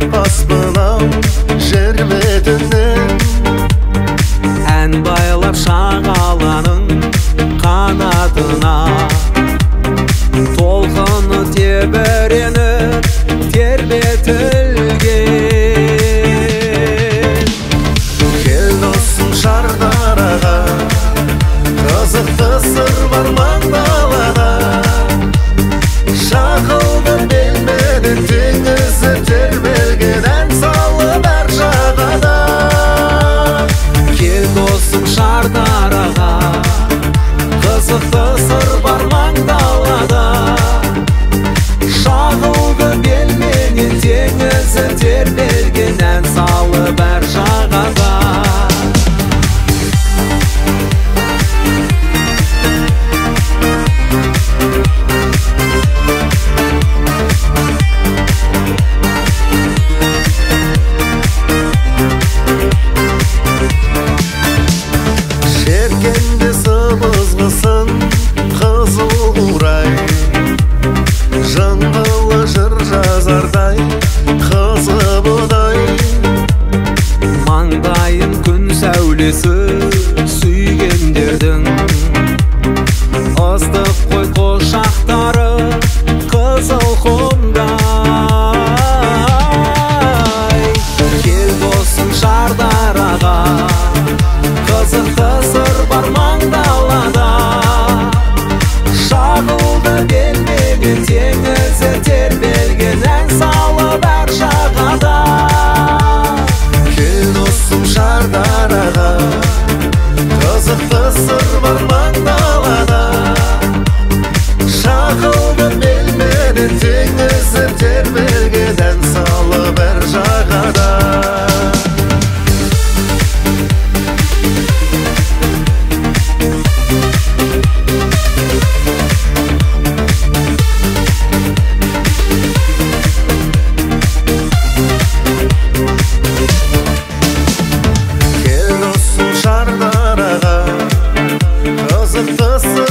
аспанам жер бетінен ән байлап шағаланың қанатына толқыны тебіреніп тербетілген. Кел досым шардараға, қызықты сыр бар маңдалада. Шағылды белмені теңізі тербелген, ән салып әр жағада. Кел досым шардараға, қызықты сыр бар маңдалада. Шағылды белменен теңізі тербелген, ән салып әр жағада. Шеркенде сыбызғысын қызыл қурай, жыңғылы жыр жазардай қызы бұдай. Маңдайын күн сәулесі сүйгендердің, ыстық қой қошақтары қызыл құмдай. Кел досым шардараға, қызықты сыр бар маңдалада. Шағылды белменен теңізі тербелген, ән салып әр жағада. Кел досым шардараға, қызықты сыр бар маңдалада. Шағылды белменен теңізі тербелген, ән салып әр жағада. Шардараға, қызықты сыр